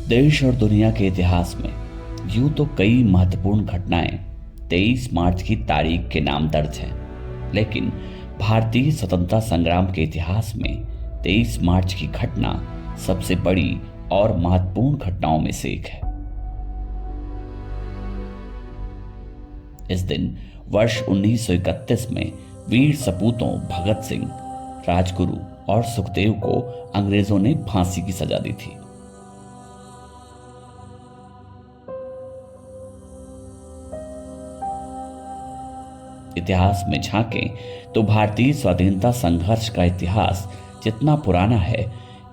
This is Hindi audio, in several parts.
देश और दुनिया के इतिहास में यूं तो कई महत्वपूर्ण घटनाएं 23 मार्च की तारीख के नाम दर्ज हैं, लेकिन भारतीय स्वतंत्रता संग्राम के इतिहास में 23 मार्च की घटना सबसे बड़ी और महत्वपूर्ण घटनाओं में से एक है। इस दिन वर्ष 1931 में वीर सपूतों भगत सिंह, राजगुरु और सुखदेव को अंग्रेजों ने फांसी की सजा दी थी। इतिहास में झांकें तो भारतीय स्वाधीनता संघर्ष का इतिहास जितना पुराना है,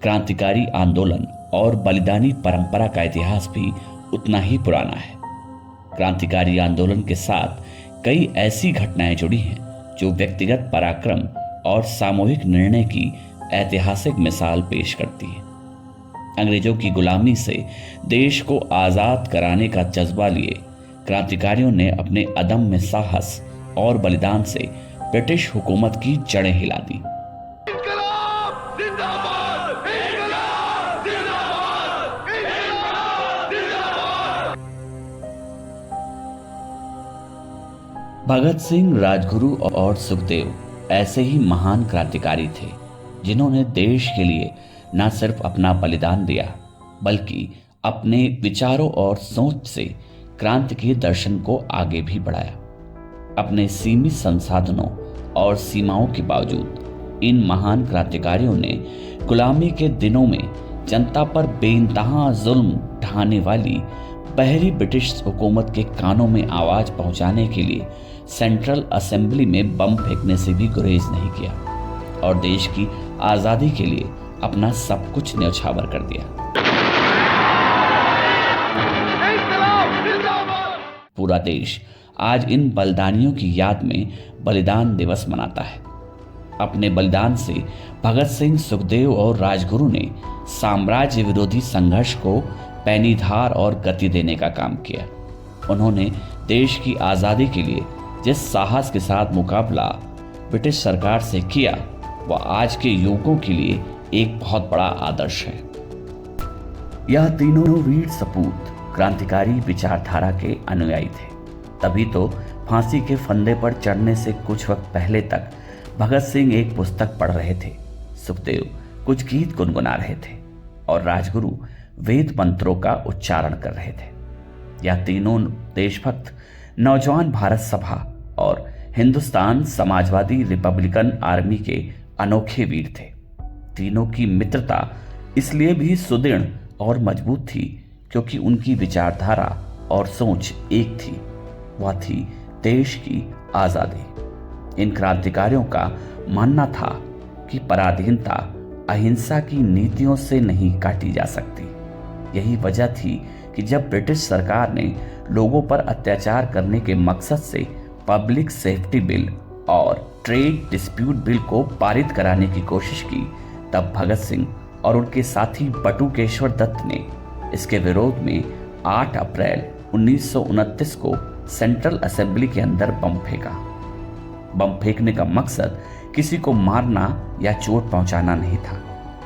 क्रांतिकारी आंदोलन और बलिदानी परंपरा का इतिहास भी उतना ही पुराना है। क्रांतिकारी आंदोलन के साथ कई ऐसी घटनाएं जुड़ी हैं जो व्यक्तिगत पराक्रम और सामूहिक निर्णय की ऐतिहासिक मिसाल पेश करती है। अंग्रेजों की गुलामी से देश को आजाद कराने का जज्बा लिए क्रांतिकारियों ने अपने अदम्य साहस और बलिदान से ब्रिटिश हुकूमत की जड़ें हिला दी। भगत सिंह, राजगुरु और सुखदेव ऐसे ही महान क्रांतिकारी थे जिन्होंने देश के लिए न सिर्फ अपना बलिदान दिया, बल्कि अपने विचारों और सोच से क्रांति के दर्शन को आगे भी बढ़ाया। अपने सीमित संसाधनों और सीमाओं के बावजूद इन महान क्रांतिकारियों ने गुलामी के दिनों में जनता पर बेइंतहा जुल्म ढाने वाली बहरी ब्रिटिश हुकूमत के कानों में आवाज पहुंचाने के लिए सेंट्रल असेंबली में बम फेंकने से भी गुरेज नहीं किया और देश की आजादी के लिए अपना सब कुछ न्यौछावर कर दिया। पूरा देश आज इन बलिदानियों की याद में बलिदान दिवस मनाता है। अपने बलिदान से भगत सिंह, सुखदेव और राजगुरु ने साम्राज्य विरोधी संघर्ष को पैनीधार और गति देने का काम किया। उन्होंने देश की आजादी के लिए जिस साहस के साथ मुकाबला ब्रिटिश सरकार से किया, वह आज के युवकों के लिए एक बहुत बड़ा आदर्श है। यह तीनों वीर सपूत क्रांतिकारी विचारधारा के अनुयायी थे। तभी तो फांसी के फंदे पर चढ़ने से कुछ वक्त पहले तक भगत सिंह एक पुस्तक पढ़ रहे थे, सुखदेव कुछ गीत गुनगुना रहे थे और राजगुरु वेद मंत्रों का उच्चारण कर रहे थे। यह तीनों देशभक्त नौजवान भारत सभा और हिंदुस्तान समाजवादी रिपब्लिकन आर्मी के अनोखे वीर थे। तीनों की मित्रता इसलिए भी सुदृढ़ और मजबूत थी क्योंकि उनकी विचारधारा और सोच एक थी, वह थी देश की आजादी। इन क्रांतिकारियों का मानना था कि पराधीनता अहिंसा की नीतियों से नहीं काटी जा सकती। यही वजह थी कि जब ब्रिटिश सरकार ने लोगों पर अत्याचार करने के मकसद से पब्लिक सेफ्टी बिल और ट्रेड डिस्प्यूट बिल को पारित कराने की कोशिश की, तब भगत सिंह और उनके साथी बटुकेश्वर दत्त ने इसके विरोध में 8 अप्रैल 1929 को सेंट्रल असेंबली के अंदर बम फेंका। बम फेंकने का मकसद किसी को मारना या चोट पहुंचाना नहीं था,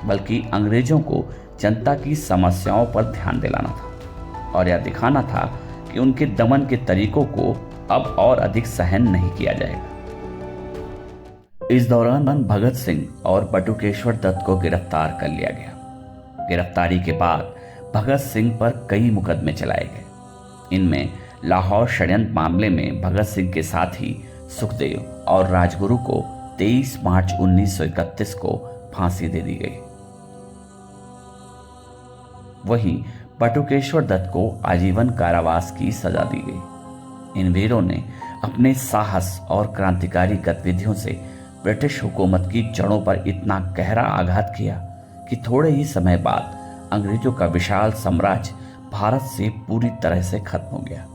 बल्कि अंग्रेजों को जनता की समस्याओं पर ध्यान दिलाना था और यह दिखाना था कि उनके दमन के तरीकों को अब और अधिक सहन नहीं किया जाएगा। इस दौरान भगत सिंह और बटुकेश्वर दत्त को गिरफ्तार कर लिया गया। गिरफ्तारी के बाद भगत सिंह पर कई मुकदमे चलाए गए। इनमें लाहौर षड्यंत्र मामले में भगत सिंह के साथ ही सुखदेव और राजगुरु को 23 मार्च 1931 को फांसी दे दी गई। वहीं बटुकेश्वर दत्त को आजीवन कारावास की सजा दी गई। इन वीरों ने अपने साहस और क्रांतिकारी गतिविधियों से ब्रिटिश हुकूमत की जड़ों पर इतना गहरा आघात किया कि थोड़े ही समय बाद अंग्रेजों का विशाल साम्राज्य भारत से पूरी तरह से खत्म हो गया।